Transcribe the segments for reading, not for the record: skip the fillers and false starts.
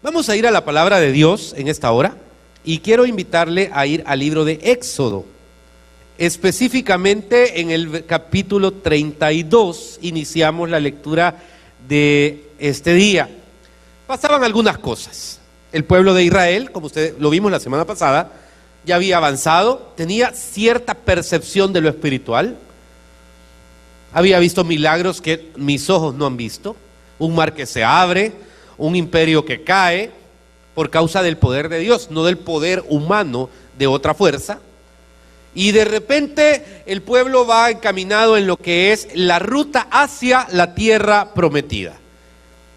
Vamos a ir a la palabra de Dios en esta hora y quiero invitarle a ir al libro de Éxodo. Específicamente en el capítulo 32 iniciamos la lectura de este día. Pasaban algunas cosas. El pueblo de Israel, como ustedes lo vimos la semana pasada, ya había avanzado, tenía cierta percepción de lo espiritual, había visto milagros que mis ojos no han visto, un mar que se abre, un imperio que cae por causa del poder de Dios, no del poder humano de otra fuerza. Y de repente el pueblo va encaminado en lo que es la ruta hacia la tierra prometida.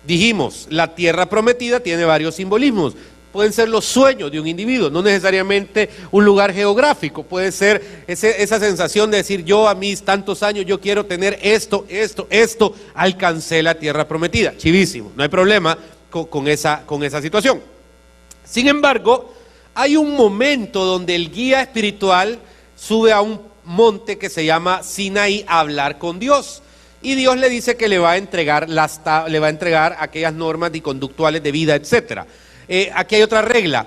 Dijimos, la tierra prometida tiene varios simbolismos. Pueden ser los sueños de un individuo, no necesariamente un lugar geográfico. Puede ser esa sensación de decir, yo a mis tantos años, yo quiero tener esto, alcancé la tierra prometida. Chivísimo, no hay problema con esa situación. Sin embargo, hay un momento donde el guía espiritual sube a un monte que se llama Sinaí a hablar con Dios. Y Dios le dice que le va a entregar aquellas normas y conductuales de vida, etcétera. Aquí hay otra regla.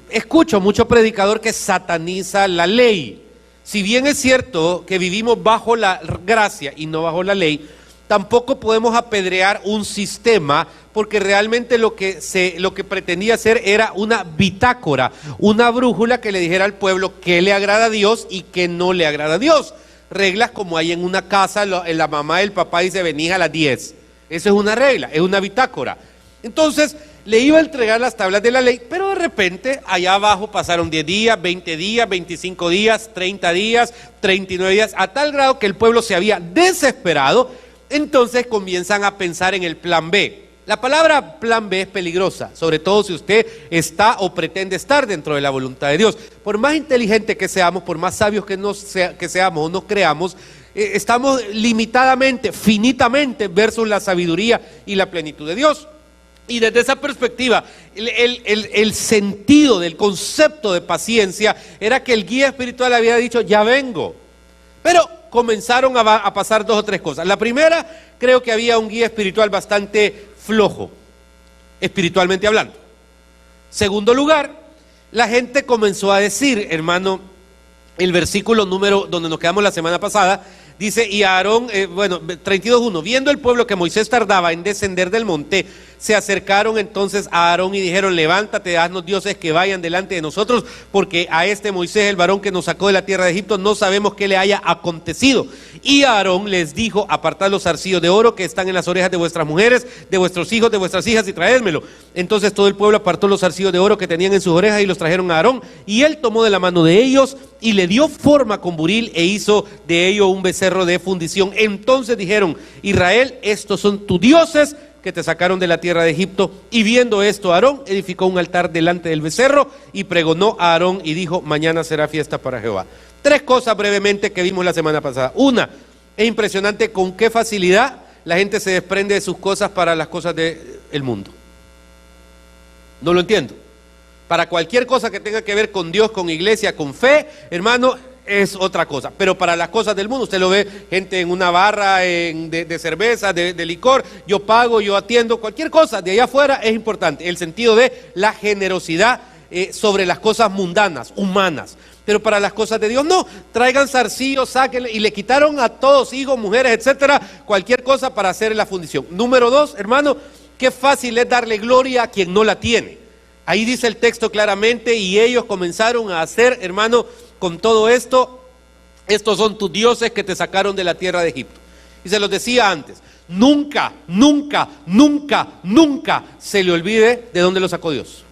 Escucho mucho predicador que sataniza la ley. Si bien es cierto que vivimos bajo la gracia y no bajo la ley, tampoco podemos apedrear un sistema, porque realmente lo que pretendía hacer era una bitácora, una brújula que le dijera al pueblo qué le agrada a Dios y qué no le agrada a Dios. Reglas como hay en una casa, la mamá y el papá dice venís a las 10. Eso es una regla, es una bitácora. Entonces le iba a entregar las tablas de la ley, pero de repente allá abajo pasaron 10 días, 20 días, 25 días, 30 días, 39 días, a tal grado que el pueblo se había desesperado. Entonces comienzan a pensar en el plan B. La palabra plan B es peligrosa, sobre todo si usted está o pretende estar dentro de la voluntad de Dios. Por más inteligente que seamos, por más sabios que seamos o nos creamos, estamos limitadamente, finitamente versus la sabiduría y la plenitud de Dios. Y desde esa perspectiva, el sentido del concepto de paciencia era que el guía espiritual había dicho, ya vengo. Pero comenzaron a pasar dos o tres cosas. La primera, creo que había un guía espiritual bastante flojo, espiritualmente hablando. Segundo lugar, la gente comenzó a decir, hermano, el versículo número donde nos quedamos la semana pasada, dice, y Aarón, 32:1, viendo el pueblo que Moisés tardaba en descender del monte, se acercaron entonces a Aarón y dijeron, levántate, haznos dioses que vayan delante de nosotros, porque a este Moisés, el varón que nos sacó de la tierra de Egipto, no sabemos qué le haya acontecido. Y Aarón les dijo, apartad los zarcillos de oro que están en las orejas de vuestras mujeres, de vuestros hijos, de vuestras hijas, y traédmelo. Entonces todo el pueblo apartó los zarcillos de oro que tenían en sus orejas y los trajeron a Aarón, y él tomó de la mano de ellos y le dio forma con buril e hizo de ello un becerro de fundición. Entonces dijeron, Israel, estos son tus dioses que te sacaron de la tierra de Egipto. Y viendo esto, Aarón edificó un altar delante del becerro y pregonó a Aarón y dijo, mañana será fiesta para Jehová. Tres cosas brevemente que vimos la semana pasada. Una, es impresionante con qué facilidad la gente se desprende de sus cosas para las cosas del mundo. No lo entiendo. Para cualquier cosa que tenga que ver con Dios, con iglesia, con fe, hermano, es otra cosa. Pero para las cosas del mundo, usted lo ve, gente en una barra de cerveza, de licor, yo pago, yo atiendo, cualquier cosa de allá afuera es importante. El sentido de la generosidad sobre las cosas mundanas, humanas. Pero para las cosas de Dios no, traigan zarcillos, sáquenle, y le quitaron a todos, hijos, mujeres, etcétera, cualquier cosa para hacer la fundición. Número dos, hermano, qué fácil es darle gloria a quien no la tiene. Ahí dice el texto claramente, y ellos comenzaron a hacer, hermano, con todo esto, estos son tus dioses que te sacaron de la tierra de Egipto. Y se los decía antes, nunca, nunca, nunca, nunca se le olvide de dónde lo sacó Dios.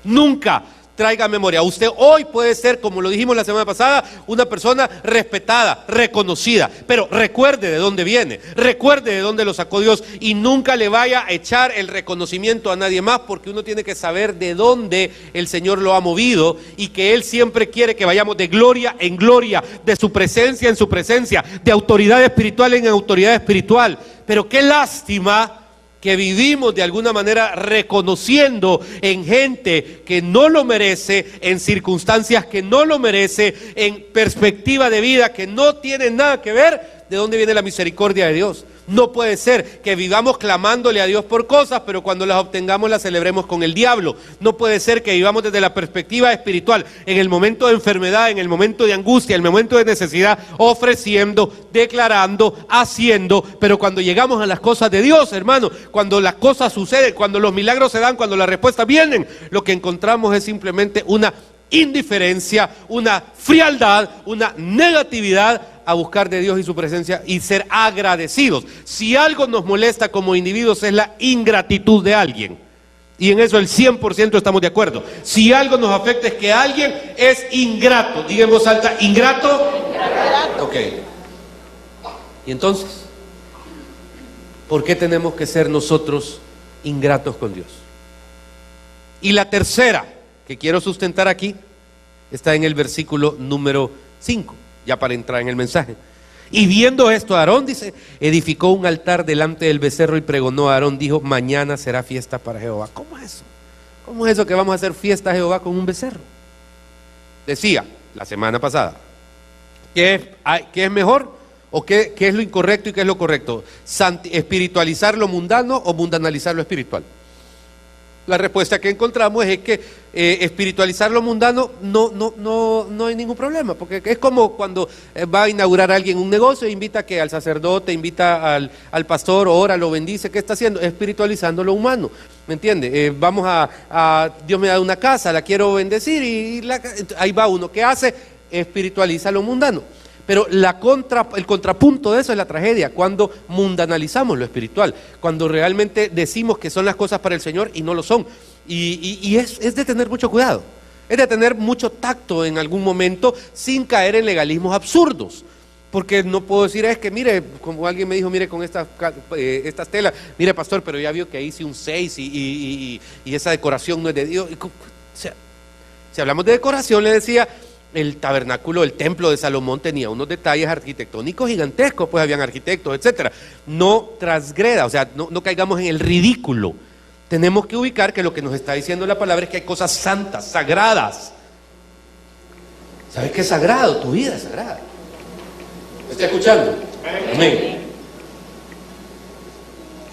Nunca traiga memoria. Usted hoy puede ser, como lo dijimos la semana pasada, una persona respetada, reconocida, pero recuerde de dónde viene, recuerde de dónde lo sacó Dios, y nunca le vaya a echar el reconocimiento a nadie más, porque uno tiene que saber de dónde el Señor lo ha movido, y que Él siempre quiere que vayamos de gloria en gloria, de su presencia en su presencia, de autoridad espiritual en autoridad espiritual. Pero qué lástima que vivimos de alguna manera reconociendo en gente que no lo merece, en circunstancias que no lo merece, en perspectiva de vida que no tiene nada que ver de dónde viene la misericordia de Dios. No puede ser que vivamos clamándole a Dios por cosas, pero cuando las obtengamos las celebremos con el diablo. No puede ser que vivamos desde la perspectiva espiritual, en el momento de enfermedad, en el momento de angustia, en el momento de necesidad, ofreciendo, declarando, haciendo, pero cuando llegamos a las cosas de Dios, hermano, cuando las cosas suceden, cuando los milagros se dan, cuando las respuestas vienen, lo que encontramos es simplemente una indiferencia, una frialdad, una negatividad a buscar de Dios y su presencia y ser agradecidos. Si algo nos molesta como individuos es la ingratitud de alguien, y en eso el 100% estamos de acuerdo. Si algo nos afecta es que alguien es ingrato. Diga en voz alta, ingrato. Ok. Y entonces, ¿por qué tenemos que ser nosotros ingratos con Dios? Y la tercera que quiero sustentar aquí está en el versículo número 5, ya para entrar en el mensaje. Y viendo esto, Aarón, dice, edificó un altar delante del becerro y pregonó a Aarón, dijo, mañana será fiesta para Jehová. ¿Cómo es eso? ¿Cómo es eso que vamos a hacer fiesta a Jehová con un becerro? Decía la semana pasada, ¿qué es mejor? ¿O qué es lo incorrecto y qué es lo correcto? ¿Espiritualizar lo mundano o mundanalizar lo espiritual? La respuesta que encontramos es que espiritualizar lo mundano no hay ningún problema, porque es como cuando va a inaugurar alguien un negocio e invita que al sacerdote, invita al pastor, ora, lo bendice. ¿Qué está haciendo? Espiritualizando lo humano, ¿me entiende? Vamos Dios me da una casa, la quiero bendecir ahí va uno. ¿Qué hace? Espiritualiza lo mundano. Pero el contrapunto de eso es la tragedia, cuando mundanalizamos lo espiritual, cuando realmente decimos que son las cosas para el Señor y no lo son. Y es de tener mucho cuidado, es de tener mucho tacto en algún momento sin caer en legalismos absurdos. Porque no puedo decir, es que mire, como alguien me dijo, mire con estas telas, mire pastor, pero ya vio que ahí hice un 6 y esa decoración no es de Dios. O sea, si hablamos de decoración, le decía, el tabernáculo, el templo de Salomón tenía unos detalles arquitectónicos gigantescos, pues habían arquitectos, etcétera. No transgreda, o sea, no caigamos en el ridículo. Tenemos que ubicar que lo que nos está diciendo la palabra es que hay cosas santas, sagradas. ¿Sabes qué es sagrado? Tu vida es sagrada. ¿Me está escuchando? Amén.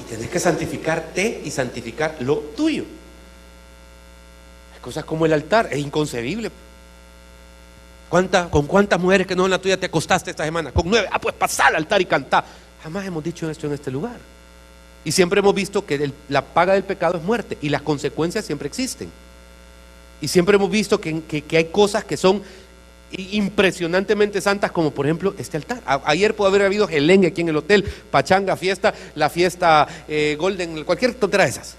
Y tenés que santificarte y santificar lo tuyo. Hay cosas como el altar, es inconcebible. ¿Con cuántas mujeres que no son la tuya te acostaste esta semana? Con 9. Pues pasá al altar y cantá. Jamás hemos dicho esto en este lugar. Y siempre hemos visto que la paga del pecado es muerte y las consecuencias siempre existen. Y siempre hemos visto que hay cosas que son impresionantemente santas, como por ejemplo este altar. Ayer pudo haber habido gelengue aquí en el hotel, pachanga, fiesta, la fiesta golden, cualquier tontera de esas.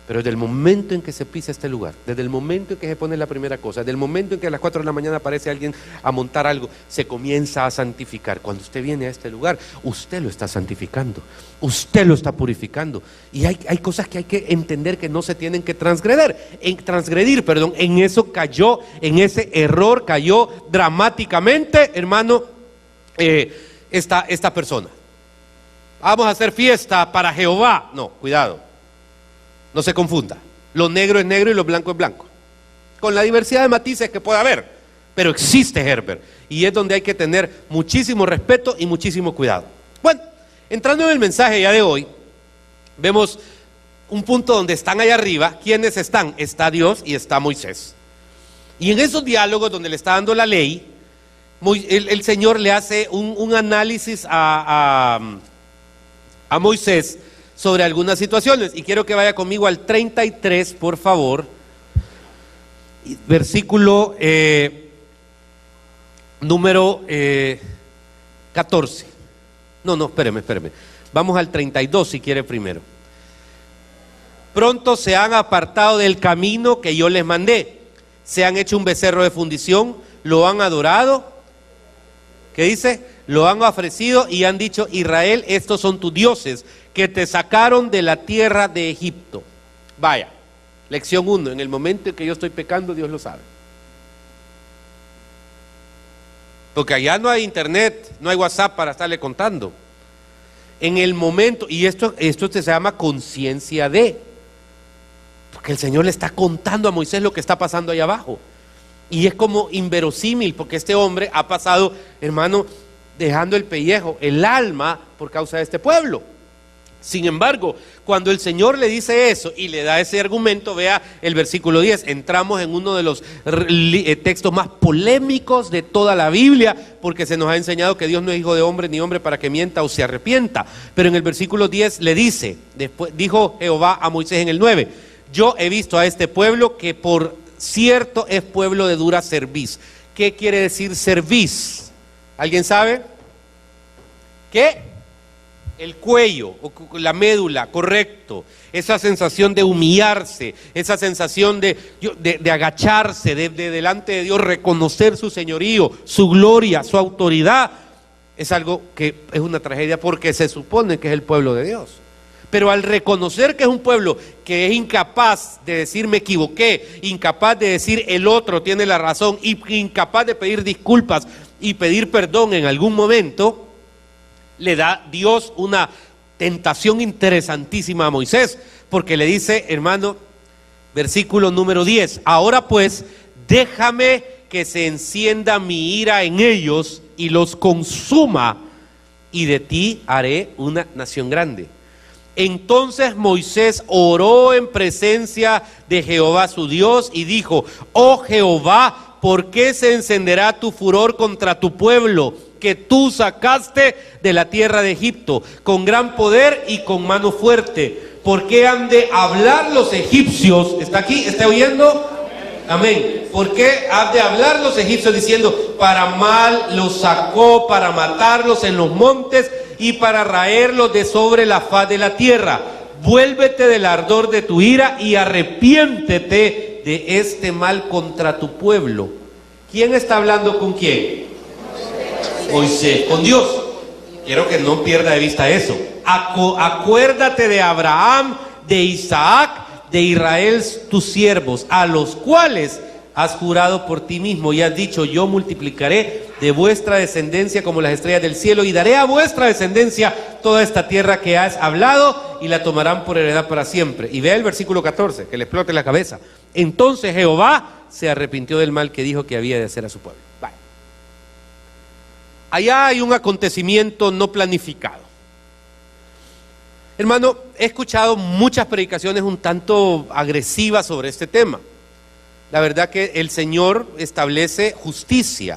Pero desde el momento en que se pisa este lugar, desde el momento en que se pone la primera cosa, desde el momento en que a las 4 de la mañana aparece alguien a montar algo, se comienza a santificar. Cuando usted viene a este lugar, usted lo está santificando, usted lo está purificando. Y hay cosas que hay que entender que no se tienen que transgredir. En eso cayó, en ese error cayó dramáticamente, hermano, esta persona. Vamos a hacer fiesta para Jehová. No, cuidado. No se confunda, lo negro es negro y lo blanco es blanco, con la diversidad de matices que puede haber, pero existe, Herbert, y es donde hay que tener muchísimo respeto y muchísimo cuidado. Bueno, entrando en el mensaje ya de hoy, vemos un punto donde están allá arriba. ¿Quiénes están? Está Dios y está Moisés. Y en esos diálogos donde le está dando la ley, el Señor le hace un análisis a Moisés sobre algunas situaciones, y quiero que vaya conmigo al 33, por favor, versículo número 14. No, espéreme, vamos al 32 si quiere primero. Pronto se han apartado del camino que yo les mandé, se han hecho un becerro de fundición, lo han adorado, ¿qué dice? Lo han ofrecido y han dicho, Israel, estos son tus dioses que te sacaron de la tierra de Egipto. Vaya, lección 1, en el momento en que yo estoy pecando, Dios lo sabe. Porque allá no hay internet, no hay WhatsApp para estarle contando. En el momento, y esto se llama conciencia de, porque el Señor le está contando a Moisés lo que está pasando allá abajo. Y es como inverosímil, porque este hombre ha pasado, hermano, dejando el pellejo, el alma, por causa de este pueblo. Sin embargo, cuando el Señor le dice eso y le da ese argumento, vea el versículo 10, entramos en uno de los textos más polémicos de toda la Biblia, porque se nos ha enseñado que Dios no es hijo de hombre ni hombre para que mienta o se arrepienta. Pero en el versículo 10 le dice, después dijo Jehová a Moisés en el 9, yo he visto a este pueblo que por cierto es pueblo de dura cerviz. ¿Qué quiere decir cerviz? ¿Alguien sabe? ¿Qué? El cuello, la médula, correcto. Esa sensación de humillarse, esa sensación de agacharse delante de Dios, reconocer su señorío, su gloria, su autoridad. Es algo que es una tragedia porque se supone que es el pueblo de Dios. Pero al reconocer que es un pueblo que es incapaz de decir me equivoqué, incapaz de decir el otro tiene la razón, incapaz de pedir disculpas y pedir perdón en algún momento, le da Dios una tentación interesantísima a Moisés, porque le dice, hermano, versículo número 10, ahora pues, déjame que se encienda mi ira en ellos y los consuma, y de ti haré una nación grande. Entonces Moisés oró en presencia de Jehová su Dios y dijo, oh Jehová, ¿por qué se encenderá tu furor contra tu pueblo que tú sacaste de la tierra de Egipto con gran poder y con mano fuerte? ¿Por qué han de hablar los egipcios? ¿Está aquí? ¿Está oyendo? Amén. ¿Por qué han de hablar los egipcios diciendo, para mal los sacó, para matarlos en los montes y para raerlos de sobre la faz de la tierra? Vuélvete del ardor de tu ira y arrepiéntete de este mal contra tu pueblo. ¿Quién está hablando con quién? Moisés, con Dios. Quiero que no pierda de vista eso. Acuérdate de Abraham, de Isaac, de Israel tus siervos, a los cuales has jurado por ti mismo y has dicho, yo multiplicaré de vuestra descendencia como las estrellas del cielo y daré a vuestra descendencia toda esta tierra que has hablado y la tomarán por heredad para siempre. Y vea el versículo 14, que le explote la cabeza. Entonces Jehová se arrepintió del mal que dijo que había de hacer a su pueblo. Vale. Allá hay un acontecimiento no planificado. Hermano, he escuchado muchas predicaciones un tanto agresivas sobre este tema. La verdad que el Señor establece justicia.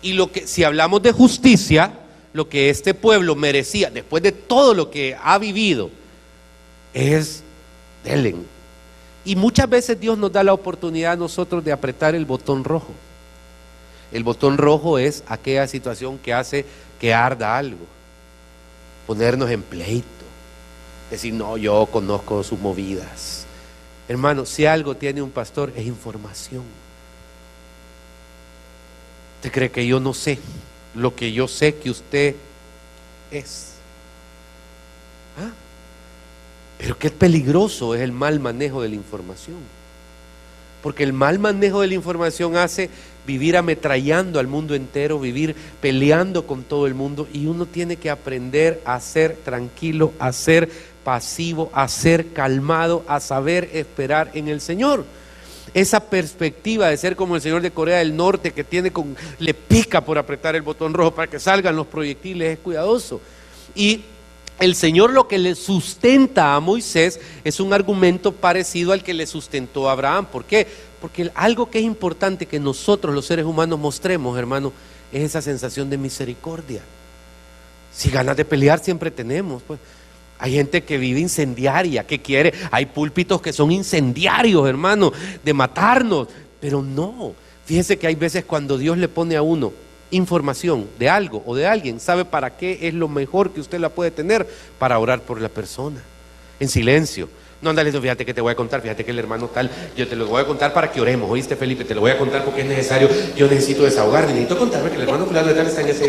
Y si hablamos de justicia, lo que este pueblo merecía, después de todo lo que ha vivido, es Helen. Y muchas veces Dios nos da la oportunidad a nosotros de apretar el botón rojo. El botón rojo es aquella situación que hace que arda algo. Ponernos en pleito. Decir, no, yo conozco sus movidas. Hermano, si algo tiene un pastor es información. ¿Usted cree que yo no sé lo que yo sé que usted es? ¿Ah? Pero qué peligroso es el mal manejo de la información. Porque el mal manejo de la información hace vivir ametrallando al mundo entero, vivir peleando con todo el mundo, y uno tiene que aprender a ser tranquilo, a ser pasivo, a ser calmado, a saber esperar en el Señor. Esa perspectiva de ser como el señor de Corea del Norte que le pica por apretar el botón rojo para que salgan los proyectiles, es cuidadoso. Y el Señor lo que le sustenta a Moisés es un argumento parecido al que le sustentó a Abraham. ¿Por qué? Porque algo que es importante que nosotros los seres humanos mostremos, hermano, es esa sensación de misericordia. Si ganas de pelear siempre tenemos, pues. Hay gente que vive incendiaria, que quiere, hay púlpitos que son incendiarios, hermano, de matarnos, pero no. Fíjese que hay veces cuando Dios le pone a uno información de algo o de alguien, sabe para qué es lo mejor que usted la puede tener, para orar por la persona, en silencio. No andale, fíjate que te voy a contar, fíjate que el hermano tal, yo te lo voy a contar para que oremos, ¿oíste, Felipe? Te lo voy a contar porque es necesario, yo necesito desahogarme, necesito contarme que el hermano fulano de tal está en esa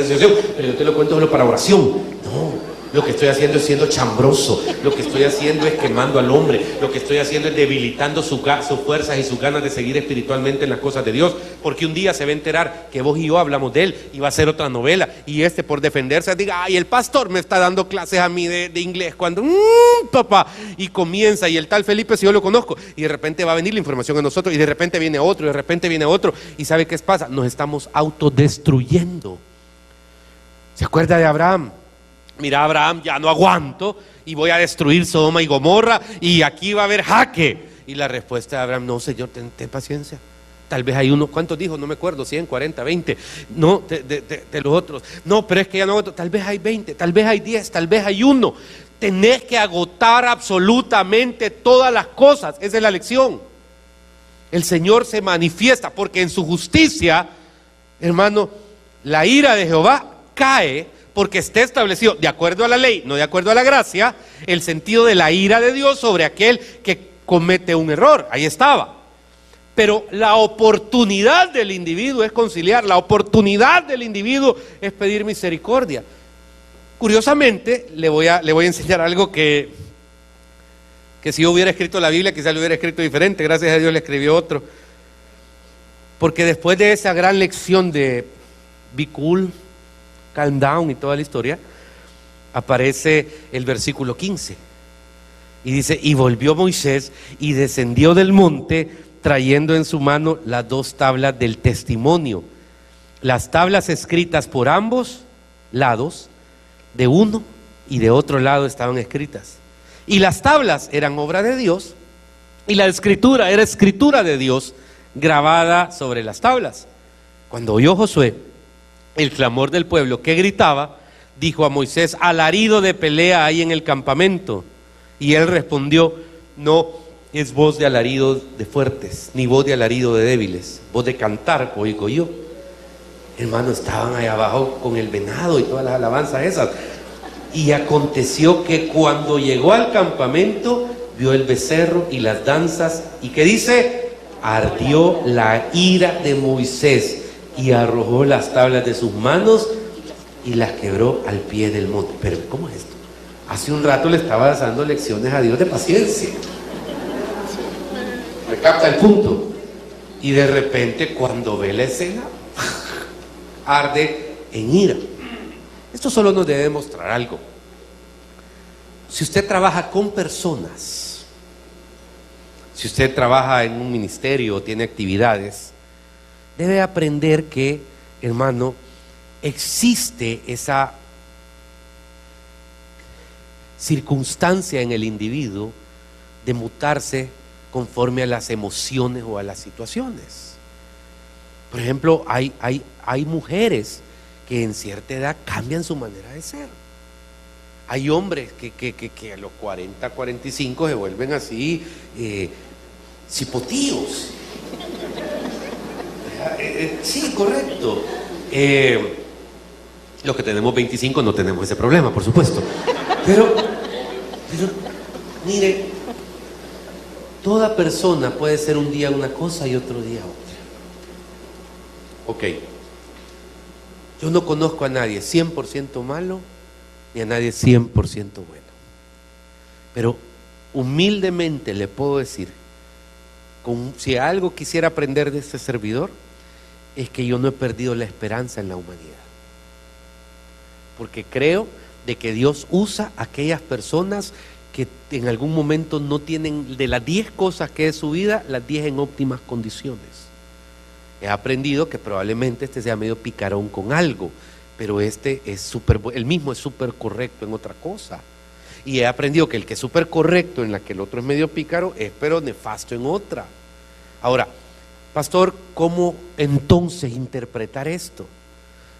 situación, pero yo te lo cuento solo para oración. No. Lo que estoy haciendo es siendo chambroso, lo que estoy haciendo es quemando al hombre, lo que estoy haciendo es debilitando sus fuerzas y sus ganas de seguir espiritualmente en las cosas de Dios, porque un día se va a enterar que vos y yo hablamos de él y va a ser otra novela, y por defenderse diga, ay, el pastor me está dando clases a mí de inglés, cuando, papá, y comienza, y el tal Felipe si yo lo conozco, y de repente va a venir la información a nosotros, y de repente viene otro, y de repente viene otro, y ¿sabe qué pasa? Nos estamos autodestruyendo. ¿Se acuerda de Abraham? Mira, Abraham, ya no aguanto y voy a destruir Sodoma y Gomorra y aquí va a haber jaque. Y la respuesta de Abraham: no, Señor, ten paciencia. Tal vez hay uno, ¿cuántos dijo? No me acuerdo, 100, 40, 20. No, de los otros. No, pero es que ya no aguanto. Tal vez hay 20, tal vez hay 10, tal vez hay uno. Tenés que agotar absolutamente todas las cosas. Esa es la lección. El Señor se manifiesta porque en su justicia, hermano, la ira de Jehová cae porque está establecido de acuerdo a la ley, no de acuerdo a la gracia, el sentido de la ira de Dios sobre aquel que comete un error. Ahí estaba. Pero la oportunidad del individuo es conciliar, la oportunidad del individuo es pedir misericordia. Curiosamente, le voy a enseñar algo que si yo hubiera escrito la Biblia, quizás lo hubiera escrito diferente. Gracias a Dios le escribió otro. Porque después de esa gran lección de be cool, calm down y toda la historia, aparece el versículo 15. Y dice: y volvió Moisés y descendió del monte, trayendo en su mano las 2 tablas del testimonio, las tablas escritas por ambos lados, de uno y de otro lado estaban escritas. Y las tablas eran obra de Dios, y la escritura era escritura de Dios, grabada sobre las tablas. Cuando oyó Josué el clamor del pueblo que gritaba, dijo a Moisés: alarido de pelea hay en el campamento. Y él respondió: no es voz de alarido de fuertes, ni voz de alarido de débiles, voz de cantar oigo yo. Hermano, estaban ahí abajo con el venado y todas las alabanzas esas. Y aconteció que cuando llegó al campamento, vio el becerro y las danzas, y ¿qué dice? Ardió la ira de Moisés y arrojó las tablas de sus manos y las quebró al pie del monte. Pero ¿cómo es esto? Hace un rato le estaba dando lecciones a Dios de paciencia. Recapta el punto. Y de repente, cuando ve la escena, arde en ira. Esto solo nos debe mostrar algo. Si usted trabaja con personas, si usted trabaja en un ministerio o tiene actividades, debe aprender que, hermano, existe esa circunstancia en el individuo de mutarse conforme a las emociones o a las situaciones. Por ejemplo, hay mujeres que en cierta edad cambian su manera de ser. Hay hombres que a los 40, 45 se vuelven así, cipotíos. Sí, correcto. Los que tenemos 25 no tenemos ese problema, por supuesto. Pero mire, toda persona puede ser un día una cosa y otro día otra. Ok. Yo no conozco a nadie 100% malo ni a nadie 100% bueno. Pero humildemente le puedo decir, si algo quisiera aprender de este servidor, es que yo no he perdido la esperanza en la humanidad. Porque creo de que Dios usa a aquellas personas que en algún momento no tienen, de las 10 cosas que es su vida, las 10 en óptimas condiciones. He aprendido que probablemente este sea medio picarón con algo, pero este es el mismo es súper correcto en otra cosa. Y he aprendido que el que es súper correcto en la que el otro es medio pícaro es pero nefasto en otra. Ahora, pastor, ¿cómo entonces interpretar esto?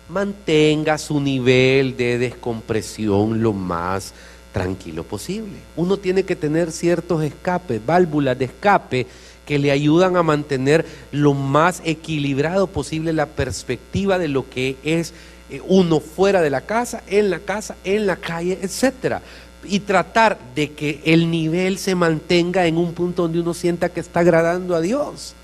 Mantenga su nivel de descompresión lo más tranquilo posible. Uno tiene que tener ciertos escapes, válvulas de escape que le ayudan a mantener lo más equilibrado posible la perspectiva de lo que es uno fuera de la casa, en la calle, etcétera. Y tratar de que el nivel se mantenga en un punto donde uno sienta que está agradando a Dios,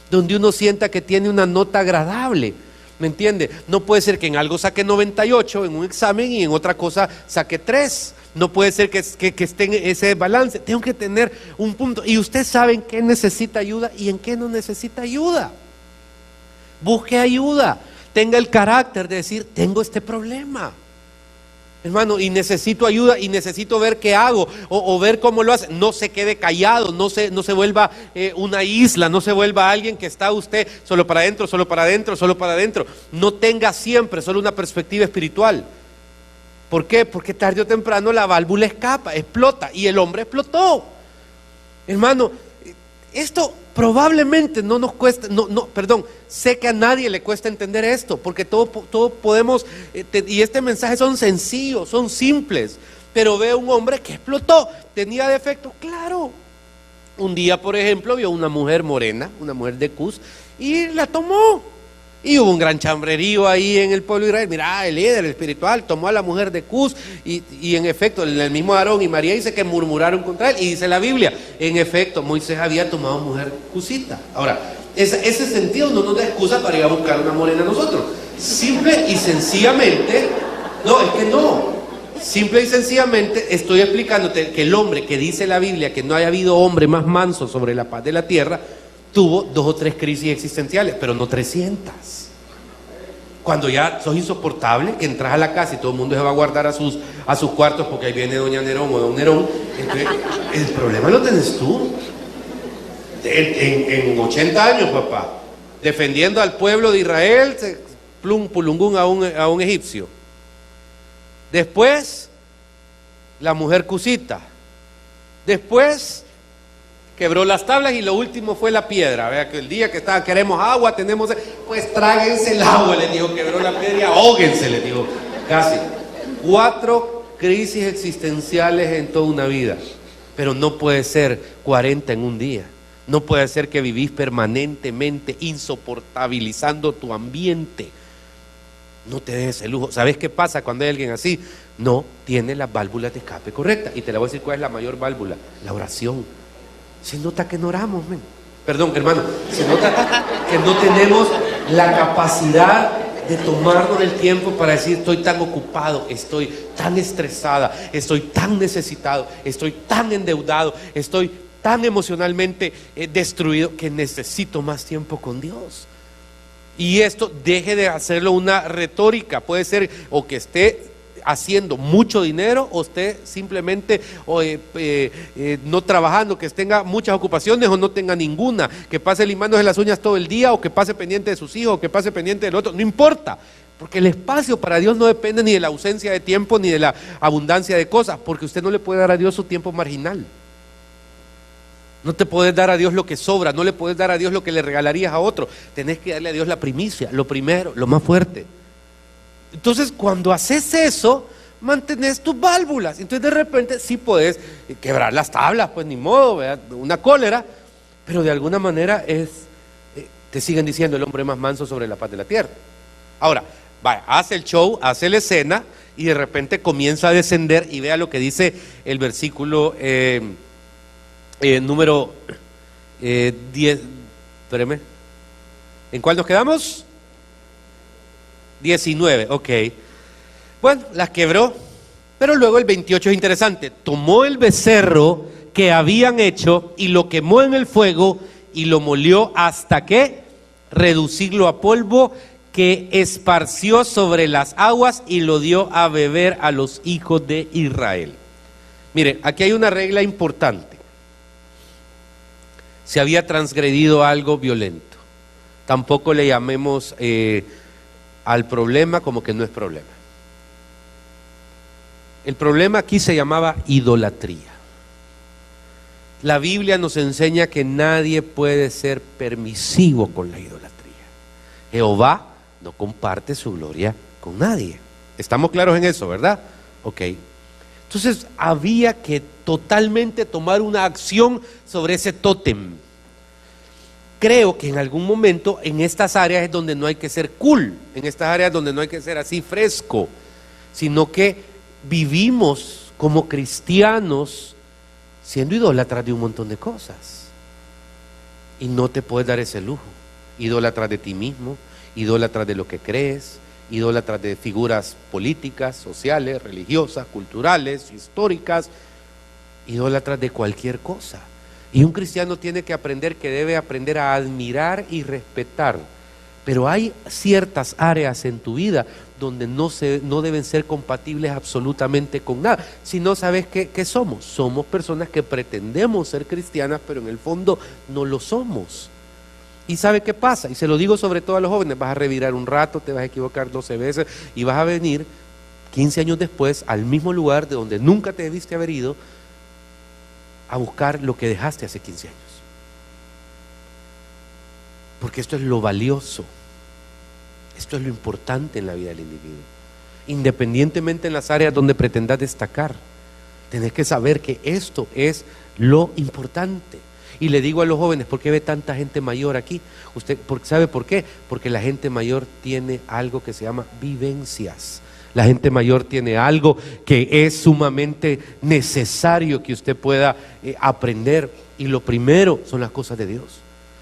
donde uno sienta que tiene una nota agradable. ¿Me entiende? No puede ser que en algo saque 98 en un examen y en otra cosa saque 3. No puede ser que esté en ese balance. Tengo que tener un punto. Y usted sabe en qué necesita ayuda y en qué no necesita ayuda. Busque ayuda. Tenga el carácter de decir, tengo este problema. Hermano, y necesito ayuda y necesito ver qué hago o ver cómo lo hace. No se quede callado, no se vuelva una isla, no se vuelva alguien que está usted solo para adentro, solo para adentro, solo para adentro. No tenga siempre solo una perspectiva espiritual. ¿Por qué? Porque tarde o temprano la válvula escapa, explota, y el hombre explotó. Hermano, esto probablemente no nos cuesta, sé que a nadie le cuesta entender esto, porque todos podemos, y este mensaje son sencillos, son simples, pero ve un hombre que explotó, tenía defectos, claro. Un día, por ejemplo, vio una mujer morena, una mujer de Cus, y la tomó. Y hubo un gran chambrerío ahí en el pueblo de Israel. Mira, el líder espiritual tomó a la mujer de Cus y en efecto, el mismo Aarón y María dice que murmuraron contra él. Y dice la Biblia, en efecto, Moisés había tomado mujer cusita. Ahora, ese sentido no nos da excusa para ir a buscar una morena nosotros. Simple y sencillamente, simple y sencillamente estoy explicándote que el hombre que dice la Biblia que no haya habido hombre más manso sobre la paz de la tierra, tuvo 2 o 3 crisis existenciales, pero no 300. Cuando ya sos insoportable, que entras a la casa y todo el mundo se va a guardar a sus cuartos porque ahí viene doña Nerón o don Nerón, entonces el problema lo tenés tú. En 80 años, papá, defendiendo al pueblo de Israel, pulungún a un egipcio. Después, la mujer cusita. Después, quebró las tablas y lo último fue la piedra. Vea que el día que queremos agua, pues tráguense el agua, le dijo, quebró la piedra y ahóguense, le dijo, casi. 4 crisis existenciales en toda una vida, pero no puede ser 40 en un día. No puede ser que vivís permanentemente insoportabilizando tu ambiente. No te des el lujo. ¿Sabes qué pasa cuando hay alguien así? No tiene las válvulas de escape correctas. Y te la voy a decir cuál es la mayor válvula: la oración. Se nota que no oramos, perdón, hermano, se nota que no tenemos la capacidad de tomarnos el tiempo para decir: estoy tan ocupado, estoy tan estresada, estoy tan necesitado, estoy tan endeudado, estoy tan emocionalmente destruido que necesito más tiempo con Dios. Y esto deje de hacerlo una retórica. Puede ser o que esté haciendo mucho dinero o esté simplemente no trabajando, que tenga muchas ocupaciones o no tenga ninguna, que pase limándose las uñas todo el día o que pase pendiente de sus hijos o que pase pendiente del otro, no importa, porque el espacio para Dios no depende ni de la ausencia de tiempo ni de la abundancia de cosas, porque usted no le puede dar a Dios su tiempo marginal. No te puedes dar a Dios lo que sobra, no le puedes dar a Dios lo que le regalarías a otro. Tenés que darle a Dios la primicia, lo primero, lo más fuerte. Entonces, cuando haces eso, mantenés tus válvulas. Entonces, de repente, sí puedes quebrar las tablas, pues ni modo, ¿verdad? Una cólera, pero de alguna manera te siguen diciendo el hombre más manso sobre la paz de la tierra. Ahora, vaya, hace el show, hace la escena y de repente comienza a descender y vea lo que dice el versículo número 10. Espéreme. ¿En cuál nos quedamos? 19, ok. Bueno, las quebró, pero luego el 28 es interesante. Tomó el becerro que habían hecho y lo quemó en el fuego y lo molió hasta que reducirlo a polvo, que esparció sobre las aguas y lo dio a beber a los hijos de Israel. Mire, aquí hay una regla importante. Se había transgredido algo violento. Tampoco le llamemos al problema como que no es problema. El problema aquí se llamaba idolatría. La Biblia nos enseña que nadie puede ser permisivo con la idolatría. Jehová no comparte su gloria con nadie. ¿Estamos claros en eso, verdad? Ok. Entonces había que totalmente tomar una acción sobre ese tótem. Creo que en algún momento en estas áreas es donde no hay que ser cool, en estas áreas donde no hay que ser así fresco, sino que vivimos como cristianos siendo idólatras de un montón de cosas. Y no te puedes dar ese lujo. Idólatras de ti mismo, idólatras de lo que crees, idólatras de figuras políticas, sociales, religiosas, culturales, históricas, idólatras de cualquier cosa. Y un cristiano tiene que aprender que debe aprender a admirar y respetar, Pero hay ciertas áreas en tu vida donde no deben ser compatibles absolutamente con nada. Si no, ¿sabes qué somos? Somos personas que pretendemos ser cristianas, pero en el fondo no lo somos. ¿Y sabe qué pasa? Y se lo digo sobre todo a los jóvenes: vas a revirar un rato, te vas a equivocar 12 veces y vas a venir 15 años después al mismo lugar de donde nunca te debiste haber ido a buscar lo que dejaste hace 15 años. Porque esto es lo valioso, esto es lo importante en la vida del individuo. Independientemente en las áreas donde pretendas destacar, tenés que saber que esto es lo importante. Y le digo a los jóvenes: ¿por qué ve tanta gente mayor aquí? ¿Sabe por qué? Porque la gente mayor tiene algo que se llama vivencias. La gente mayor tiene algo que es sumamente necesario que usted pueda aprender. Y lo primero son las cosas de Dios.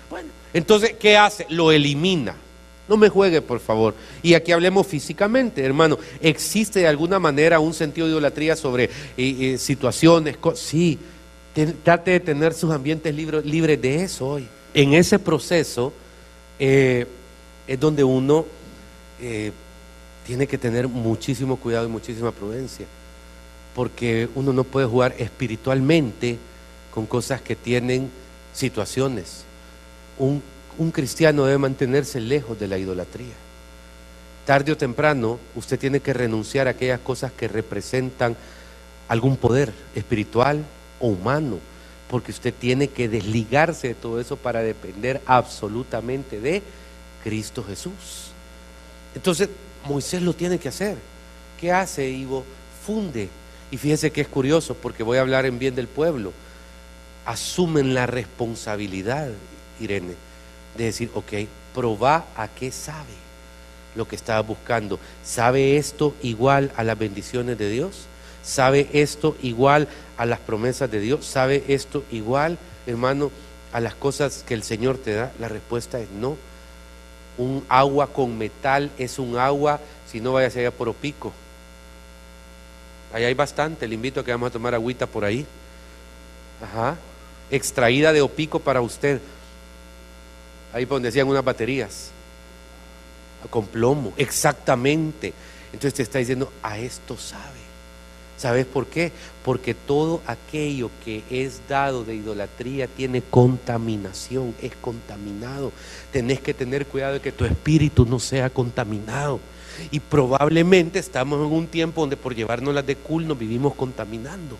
Bueno, entonces, ¿qué hace? Lo elimina. No me juegue, por favor. Y aquí hablemos físicamente, hermano. ¿Existe de alguna manera un sentido de idolatría sobre situaciones? Sí. Trate de tener sus ambientes libres de eso hoy. En ese proceso es donde uno tiene que tener muchísimo cuidado y muchísima prudencia, porque uno no puede jugar espiritualmente con cosas que tienen situaciones. Un cristiano debe mantenerse lejos de la idolatría. Tarde o temprano usted tiene que renunciar a aquellas cosas que representan algún poder espiritual o humano, porque usted tiene que desligarse de todo eso para depender absolutamente de Cristo Jesús. Entonces Moisés lo tiene que hacer. ¿Qué hace, Ivo? Funde. Y fíjese que es curioso, porque voy a hablar en bien del pueblo. Asumen la responsabilidad, Irene, de decir: ok, probá a qué sabe lo que estaba buscando. ¿Sabe esto igual a las bendiciones de Dios? ¿Sabe esto igual a las promesas de Dios? ¿Sabe esto igual, hermano, a las cosas que el Señor te da? La respuesta es no. Un agua con metal es un agua, si no, vaya allá por Opico. Ahí hay bastante, le invito a que vamos a tomar agüita por ahí. Ajá. Extraída de Opico para usted. Ahí donde decían unas baterías. Con plomo, exactamente. Entonces te está diciendo: a esto sabe. ¿Sabes por qué? Porque todo aquello que es dado de idolatría tiene contaminación, es contaminado. Tenés que tener cuidado de que tu espíritu no sea contaminado. Y probablemente estamos en un tiempo donde por llevarnos las de cool nos vivimos contaminando.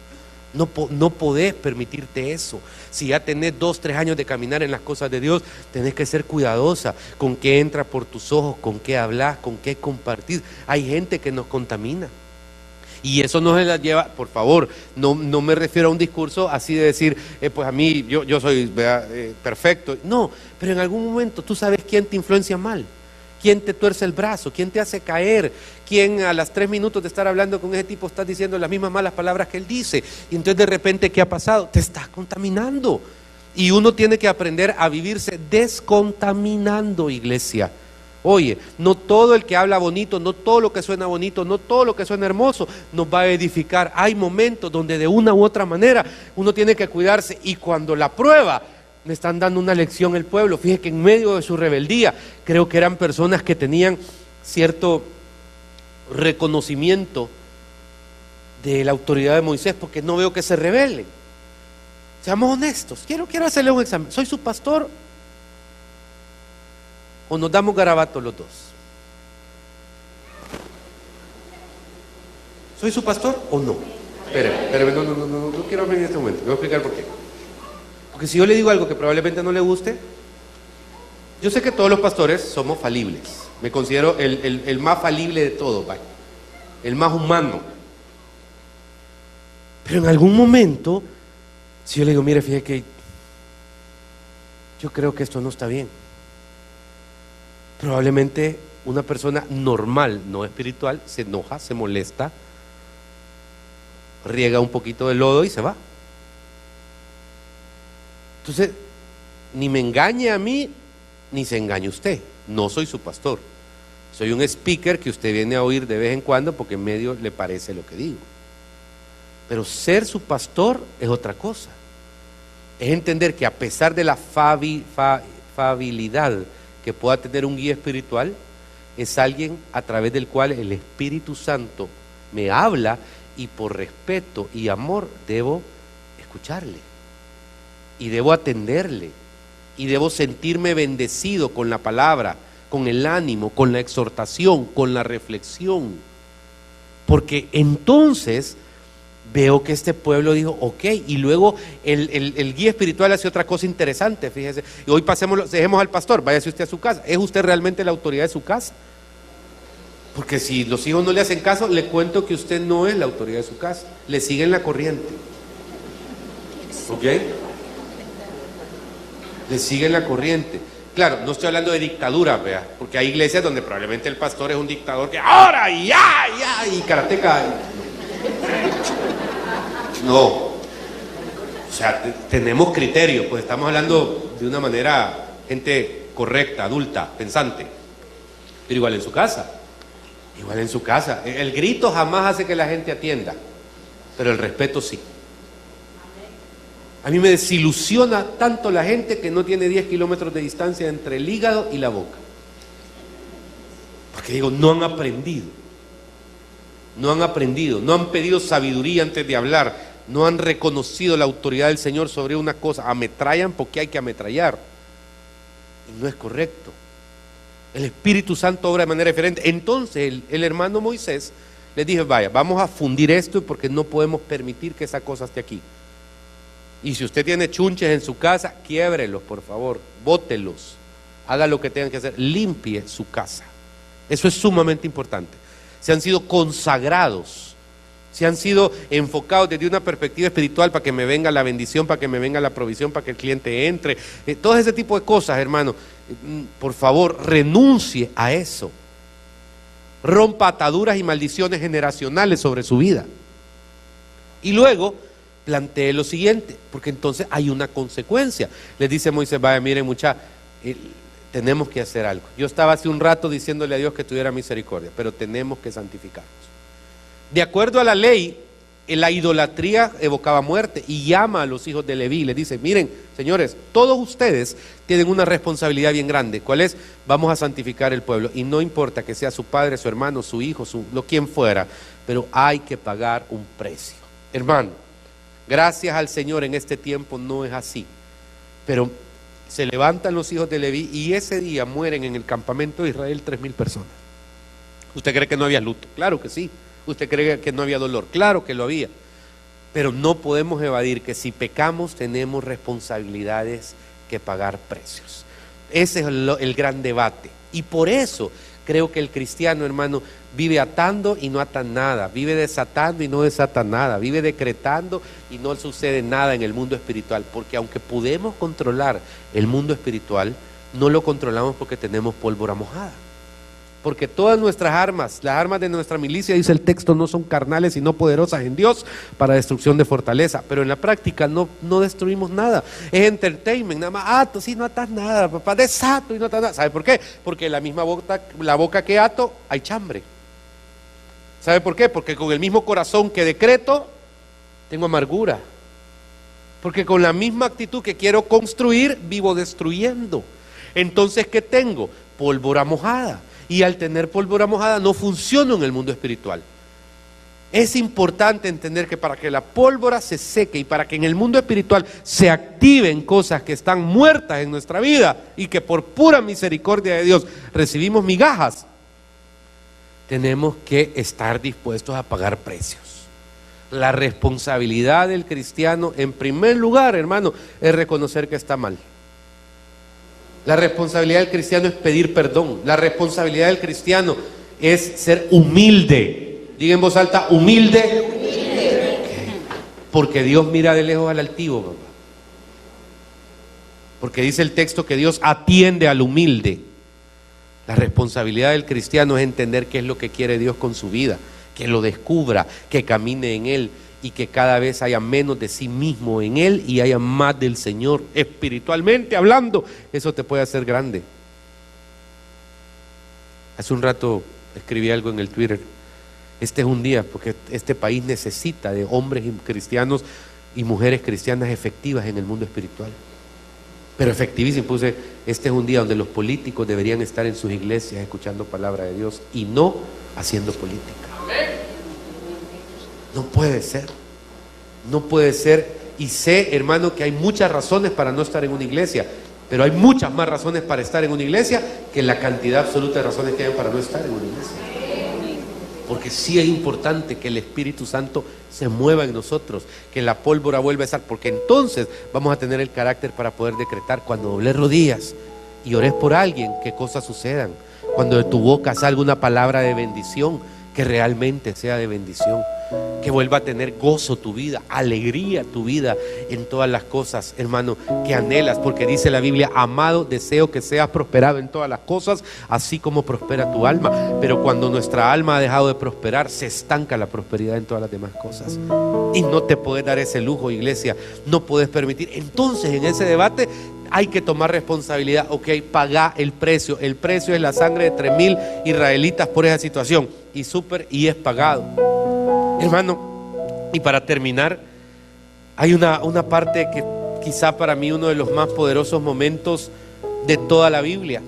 No podés permitirte eso. Si ya tenés 2, 3 años de caminar en las cosas de Dios, tenés que ser cuidadosa con qué entra por tus ojos, con qué hablas, con qué compartís. Hay gente que nos contamina. Y eso no se la lleva, por favor, no me refiero a un discurso así de decir, pues a mí, yo soy perfecto. No, pero en algún momento tú sabes quién te influencia mal, quién te tuerce el brazo, quién te hace caer, quién a las 3 minutos de estar hablando con ese tipo estás diciendo las mismas malas palabras que él dice. Y entonces de repente, ¿qué ha pasado? Te estás contaminando. Y uno tiene que aprender a vivirse descontaminando, iglesia. Oye, no todo el que habla bonito, no todo lo que suena bonito, no todo lo que suena hermoso nos va a edificar. Hay momentos donde de una u otra manera uno tiene que cuidarse, y cuando la prueba, me están dando una lección el pueblo. Fíjate que en medio de su rebeldía, creo que eran personas que tenían cierto reconocimiento de la autoridad de Moisés, porque no veo que se rebelen. Seamos honestos, quiero hacerle un examen. ¿Soy su pastor o nos damos garabatos los dos? ¿Soy su pastor o no? Espérame, no quiero hablar en este momento. Voy a explicar por qué. Porque si yo le digo algo que probablemente no le guste, yo sé que todos los pastores somos falibles. Me considero el más falible de todos, ¿vale? El más humano. Pero en algún momento, si yo le digo: mire, fíjate que yo creo que esto no está bien, probablemente una persona normal, no espiritual, se enoja, se molesta, riega un poquito de lodo y se va. Entonces, ni me engañe a mí, ni se engañe usted. No soy su pastor. Soy un speaker que usted viene a oír de vez en cuando porque en medio le parece lo que digo. Pero ser su pastor es otra cosa. Es entender que a pesar de la fabilidad que pueda tener un guía espiritual es alguien a través del cual el Espíritu Santo me habla y por respeto y amor debo escucharle y debo atenderle y debo sentirme bendecido con la palabra, con el ánimo, con la exhortación, con la reflexión, porque entonces veo que este pueblo dijo, ok, y luego el guía espiritual hace otra cosa interesante, fíjese, y hoy dejemos al pastor, váyase usted a su casa. ¿Es usted realmente la autoridad de su casa? Porque si los hijos no le hacen caso, le cuento que usted no es la autoridad de su casa, le siguen la corriente, ¿ok? Le siguen la corriente. Claro, no estoy hablando de dictadura, vea, porque hay iglesias donde probablemente el pastor es un dictador que ahora, y karateca. No, o sea, tenemos criterio, pues estamos hablando de una manera, gente correcta, adulta, pensante, pero igual en su casa, el grito jamás hace que la gente atienda, pero el respeto sí. A mí me desilusiona tanto la gente que no tiene 10 kilómetros de distancia entre el hígado y la boca, porque digo, no han aprendido, no han pedido sabiduría antes de hablar, no han reconocido la autoridad del Señor sobre una cosa, ametrallan porque hay que ametrallar, y no es correcto. El Espíritu Santo obra de manera diferente. Entonces el hermano Moisés les dijo, vaya, vamos a fundir esto porque no podemos permitir que esa cosa esté aquí. Y si usted tiene chunches en su casa, quiébrelos, por favor, bótelos, haga lo que tengan que hacer, limpie su casa. Eso es sumamente importante. Se han sido consagrados, se han sido enfocados desde una perspectiva espiritual para que me venga la bendición, para que me venga la provisión, para que el cliente entre, todo ese tipo de cosas, hermano. Por favor, renuncie a eso. Rompa ataduras y maldiciones generacionales sobre su vida. Y luego plantee lo siguiente, porque entonces hay una consecuencia. Les dice Moisés, vaya, miren tenemos que hacer algo. Yo estaba hace un rato diciéndole a Dios que tuviera misericordia, pero tenemos que santificarnos. De acuerdo a la ley, la idolatría evocaba muerte y llama a los hijos de Leví, les dice, miren, señores, todos ustedes tienen una responsabilidad bien grande. ¿Cuál es? Vamos a santificar el pueblo, y no importa que sea su padre, su hermano, su hijo, quien fuera, pero hay que pagar un precio. Hermano, gracias al Señor en este tiempo no es así, pero se levantan los hijos de Leví y ese día mueren en el campamento de Israel 3,000 personas. ¿Usted cree que no había luto? Claro que sí. ¿Usted cree que no había dolor? Claro que lo había. Pero no podemos evadir que si pecamos tenemos responsabilidades que pagar precios. Ese es el gran debate. Y por eso creo que el cristiano, hermano, vive atando y no ata nada, vive desatando y no desata nada, vive decretando y no sucede nada en el mundo espiritual, porque aunque podemos controlar el mundo espiritual, no lo controlamos porque tenemos pólvora mojada. Porque todas nuestras armas, las armas de nuestra milicia, dice el texto, no son carnales sino poderosas en Dios para destrucción de fortaleza, pero en la práctica no destruimos nada, es entertainment, nada más ato, sí, no atas nada, papá, desato y no atas nada. ¿Sabe por qué? Porque la misma boca que ato, hay chambre. ¿Sabe por qué? Porque con el mismo corazón que decreto, tengo amargura. Porque con la misma actitud que quiero construir, vivo destruyendo. Entonces, ¿qué tengo? Pólvora mojada. Y al tener pólvora mojada no funciona en el mundo espiritual. Es importante entender que para que la pólvora se seque y para que en el mundo espiritual se activen cosas que están muertas en nuestra vida y que por pura misericordia de Dios recibimos migajas, tenemos que estar dispuestos a pagar precios. La responsabilidad del cristiano, en primer lugar, hermano, es reconocer que está mal. La responsabilidad del cristiano es pedir perdón. La responsabilidad del cristiano es ser humilde. Diga en voz alta, humilde. Okay. Porque Dios mira de lejos al altivo, papá. Porque dice el texto que Dios atiende al humilde. La responsabilidad del cristiano es entender qué es lo que quiere Dios con su vida, que lo descubra, que camine en Él y que cada vez haya menos de sí mismo en Él y haya más del Señor. Espiritualmente hablando, eso te puede hacer grande. Hace un rato escribí algo en el Twitter. Este es un día porque este país necesita de hombres cristianos y mujeres cristianas efectivas en el mundo espiritual. Pero efectivísimo, puse, este es un día donde los políticos deberían estar en sus iglesias escuchando palabra de Dios y no haciendo política. No puede ser, no puede ser. Y sé, hermano, que hay muchas razones para no estar en una iglesia, pero hay muchas más razones para estar en una iglesia que la cantidad absoluta de razones que hay para no estar en una iglesia. Porque sí es importante que el Espíritu Santo se mueva en nosotros, que la pólvora vuelva a estar, porque entonces vamos a tener el carácter para poder decretar. Cuando dobles rodillas y ores por alguien, que cosas sucedan. Cuando de tu boca salga una palabra de bendición, que realmente sea de bendición, que vuelva a tener gozo tu vida, alegría tu vida en todas las cosas, hermano, que anhelas, porque dice la Biblia: amado, deseo que seas prosperado en todas las cosas, así como prospera tu alma. Pero cuando nuestra alma ha dejado de prosperar, se estanca la prosperidad en todas las demás cosas, y no te puedes dar ese lujo, iglesia, no puedes permitir. Entonces, en ese debate hay que tomar responsabilidad. Ok, paga el precio es la sangre de 3,000 israelitas por esa situación, y es pagado, hermano. Y para terminar, hay una parte que quizá para mí uno de los más poderosos momentos de toda la Biblia,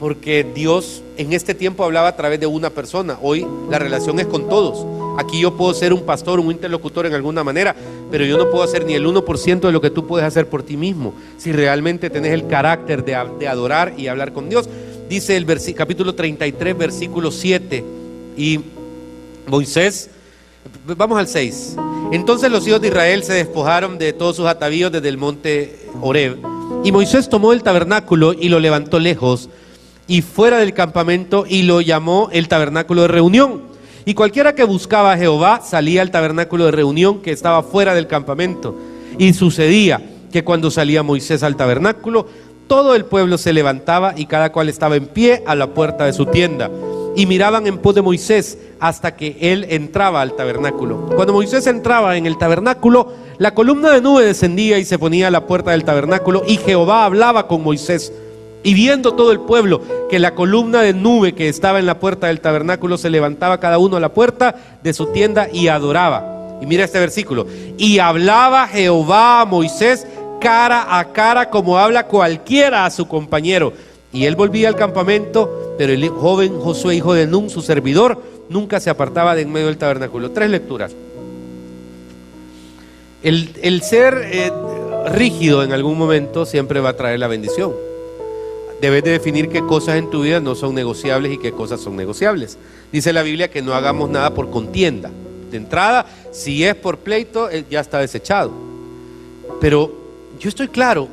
porque Dios en este tiempo hablaba a través de una persona. Hoy la relación es con todos. Aquí yo puedo ser un pastor, un interlocutor en alguna manera, pero yo no puedo hacer ni el 1% de lo que tú puedes hacer por ti mismo, si realmente tenés el carácter de adorar y hablar con Dios. Dice el capítulo 33, versículo 7, y Moisés, vamos al 6. Entonces los hijos de Israel se despojaron de todos sus atavíos desde el monte Horeb, y Moisés tomó el tabernáculo y lo levantó lejos y fuera del campamento, y lo llamó el tabernáculo de reunión. Y cualquiera que buscaba a Jehová salía al tabernáculo de reunión que estaba fuera del campamento. Y sucedía que cuando salía Moisés al tabernáculo, todo el pueblo se levantaba y cada cual estaba en pie a la puerta de su tienda, y miraban en pos de Moisés hasta que él entraba al tabernáculo. Cuando Moisés entraba en el tabernáculo, la columna de nube descendía y se ponía a la puerta del tabernáculo, y Jehová hablaba con Moisés. Y viendo todo el pueblo que la columna de nube que estaba en la puerta del tabernáculo se levantaba cada uno a la puerta de su tienda y adoraba. Y mira este versículo: y hablaba Jehová a Moisés cara a cara, como habla cualquiera a su compañero. Y él volvía al campamento, pero el joven Josué, hijo de Nun, su servidor, nunca se apartaba de en medio del tabernáculo. 3 lecturas. El ser rígido en algún momento siempre va a traer la bendición. Debes de definir qué cosas en tu vida no son negociables y qué cosas son negociables. Dice la Biblia que no hagamos nada por contienda. De entrada, si es por pleito, ya está desechado. Pero yo estoy claro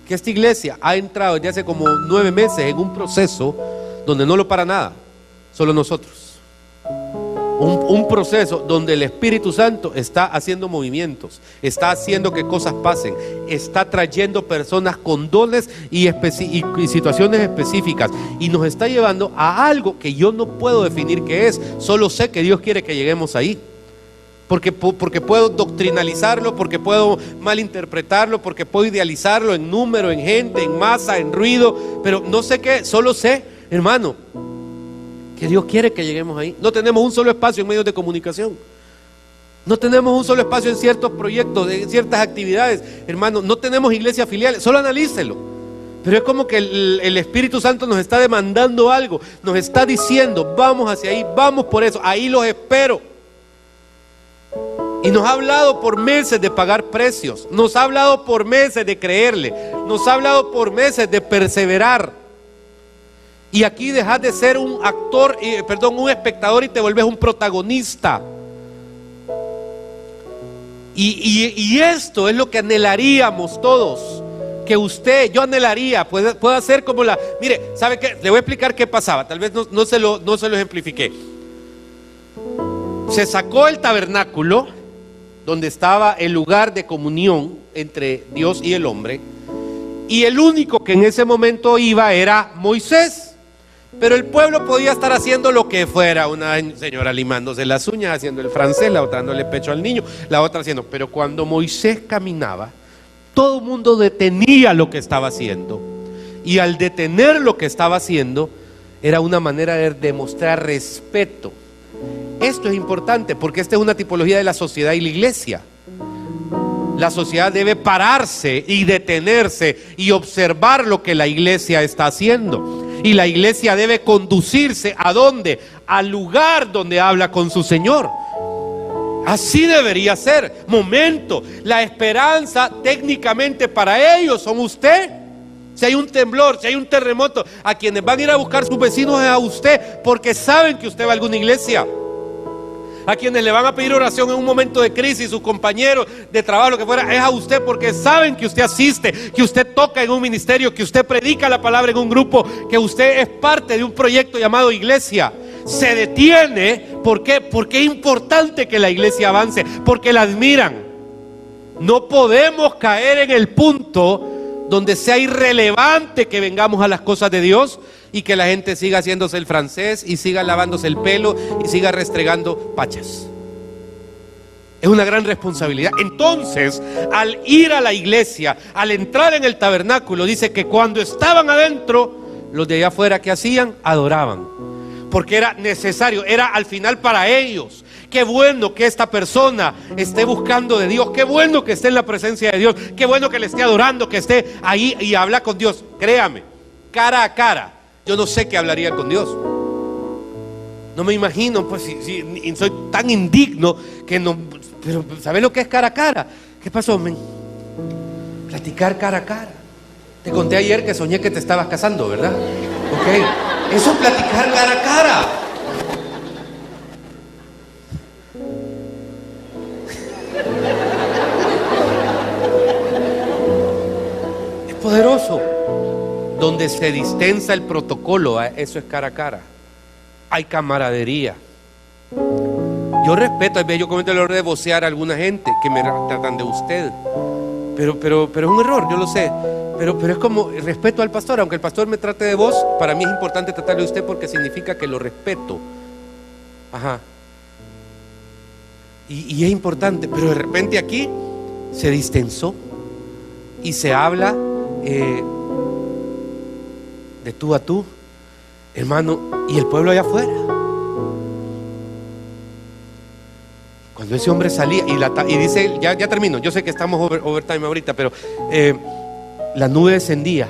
que esta iglesia ha entrado desde hace como 9 meses en un proceso donde no lo para nada, solo nosotros. Un proceso donde el Espíritu Santo está haciendo movimientos, está haciendo que cosas pasen, está trayendo personas con dones y situaciones específicas, y nos está llevando a algo que yo no puedo definir qué es. Solo sé que Dios quiere que lleguemos ahí, porque puedo doctrinalizarlo, porque puedo malinterpretarlo, porque puedo idealizarlo en número, en gente, en masa, en ruido, pero no sé qué. Solo sé, hermano, que Dios quiere que lleguemos ahí. No tenemos un solo espacio en medios de comunicación, no tenemos un solo espacio en ciertos proyectos, en ciertas actividades, hermano. No tenemos iglesias filiales. Solo analícelo. Pero es como que el Espíritu Santo nos está demandando algo, nos está diciendo: vamos hacia ahí, vamos por eso, ahí los espero. Y nos ha hablado por meses de pagar precios, nos ha hablado por meses de creerle, nos ha hablado por meses de perseverar. Y aquí dejas de ser un espectador, y te vuelves un protagonista. Y esto es lo que anhelaríamos todos. Que yo anhelaría, pueda ser como mire, ¿sabe qué? Le voy a explicar qué pasaba. Tal vez no se lo ejemplifiqué. Se sacó el tabernáculo, donde estaba el lugar de comunión entre Dios y el hombre, y el único que en ese momento iba era Moisés. Pero el pueblo podía estar haciendo lo que fuera, una señora limándose las uñas, haciendo el francés, la otra dándole pecho al niño, la otra haciendo. Pero cuando Moisés caminaba, todo el mundo detenía lo que estaba haciendo. Y al detener lo que estaba haciendo, era una manera de demostrar respeto. Esto es importante porque esta es una tipología de la sociedad y la iglesia. La sociedad debe pararse y detenerse y observar lo que la iglesia está haciendo. Y la iglesia debe conducirse ¿a dónde? Al lugar donde habla con su Señor. Así debería ser. Momento, la esperanza técnicamente para ellos son usted. Si hay un temblor, si hay un terremoto, a quienes van a ir a buscar sus vecinos es a usted, porque saben que usted va a alguna iglesia. A quienes le van a pedir oración en un momento de crisis, sus compañeros de trabajo, lo que fuera, es a usted, porque saben que usted asiste, que usted toca en un ministerio, que usted predica la palabra en un grupo, que usted es parte de un proyecto llamado iglesia. Se detiene, ¿por qué? Porque es importante que la iglesia avance, porque la admiran. No podemos caer en el punto donde sea irrelevante que vengamos a las cosas de Dios y que la gente siga haciéndose el francés y siga lavándose el pelo y siga restregando pachas. Es una gran responsabilidad. Entonces, al ir a la iglesia, al entrar en el tabernáculo, dice que cuando estaban adentro, los de allá afuera, ¿qué hacían? Adoraban. Porque era necesario, era al final para ellos. Qué bueno que esta persona esté buscando de Dios, qué bueno que esté en la presencia de Dios, qué bueno que le esté adorando, que esté ahí y habla con Dios. Créame, cara a cara, yo no sé qué hablaría con Dios. No me imagino, pues si soy tan indigno que no. Pero ¿sabes lo que es cara a cara? ¿Qué pasó, men? Platicar cara a cara. Te conté ayer que soñé que te estabas casando, ¿verdad? Ok, eso es platicar cara a cara. Es poderoso. Donde se distensa el protocolo, eso es cara a cara. Hay camaradería. Yo respeto, yo cometo el error de vocear a alguna gente que me tratan de usted. Pero es un error, yo lo sé. Pero es como respeto al pastor. Aunque el pastor me trate de vos, para mí es importante tratarle de usted porque significa que lo respeto. Ajá. Y es importante, pero de repente aquí se distensó y se habla de tú a tú, hermano, y el pueblo allá afuera. Cuando ese hombre salía y dice, ya termino, yo sé que estamos overtime ahorita, pero la nube descendía.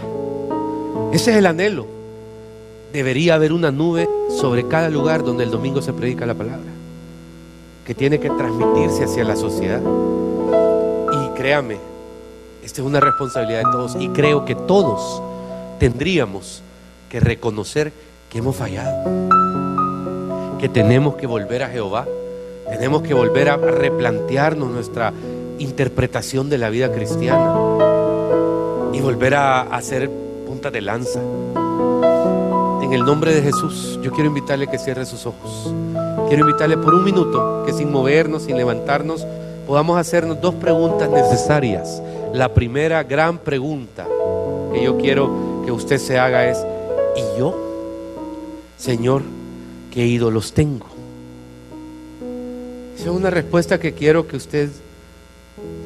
Ese es el anhelo. Debería haber una nube sobre cada lugar donde el domingo se predica la palabra, que tiene que transmitirse hacia la sociedad. Y créame, esta es una responsabilidad de todos, y creo que todos tendríamos que reconocer que hemos fallado, que tenemos que volver a Jehová, tenemos que volver a replantearnos nuestra interpretación de la vida cristiana y volver a hacer punta de lanza. En el nombre de Jesús, yo quiero invitarle que cierre sus ojos. Quiero invitarle por un minuto que sin movernos, sin levantarnos, podamos hacernos dos preguntas necesarias. La primera gran pregunta que yo quiero que usted se haga es: ¿y yo, Señor, qué ídolos tengo? Esa es una respuesta que quiero que usted,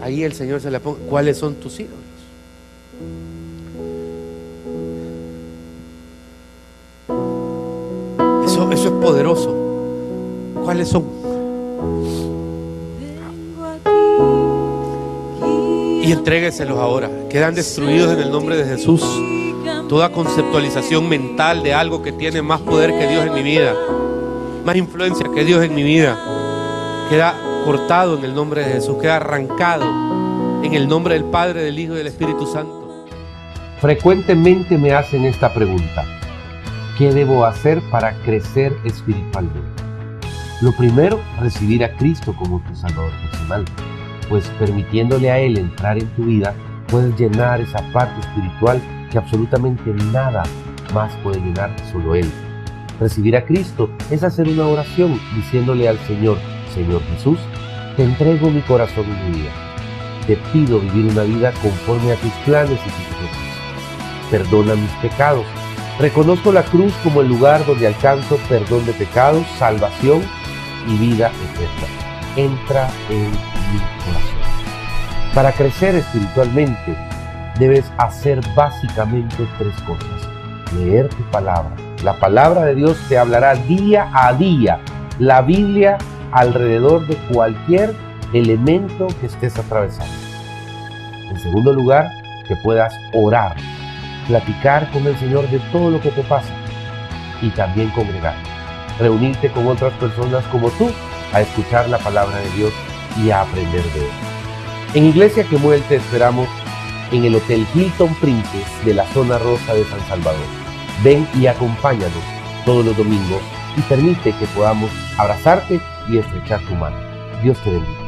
ahí el Señor se la ponga. ¿Cuáles son tus ídolos? Eso es poderoso. ¿Cuáles son? Y entrégueselos ahora. Quedan destruidos en el nombre de Jesús. Toda conceptualización mental de algo que tiene más poder que Dios en mi vida, más influencia que Dios en mi vida, queda cortado en el nombre de Jesús, queda arrancado en el nombre del Padre, del Hijo y del Espíritu Santo. Frecuentemente me hacen esta pregunta: ¿qué debo hacer para crecer espiritualmente? Lo primero, recibir a Cristo como tu Salvador personal, pues permitiéndole a Él entrar en tu vida, puedes llenar esa parte espiritual que absolutamente nada más puede llenar, solo Él. Recibir a Cristo es hacer una oración diciéndole al Señor: Señor Jesús, te entrego mi corazón y mi vida. Te pido vivir una vida conforme a tus planes y tus propósitos. Perdona mis pecados. Reconozco la cruz como el lugar donde alcanzo perdón de pecados, salvación y vida eterna. Entra en mi corazón. Para crecer espiritualmente, debes hacer básicamente tres cosas: leer tu palabra. La palabra de Dios te hablará día a día. La Biblia alrededor de cualquier elemento que estés atravesando. segundo lugar, que puedas orar, platicar con el Señor de todo lo que te pasa y también congregar, reunirte con otras personas como tú a escuchar la palabra de Dios y a aprender de Él. En Iglesia Quemuel te esperamos en el Hotel Hilton Princess de la zona rosa de San Salvador. Ven y acompáñanos todos los domingos y permite que podamos abrazarte y estrechar tu mano. Dios te bendiga.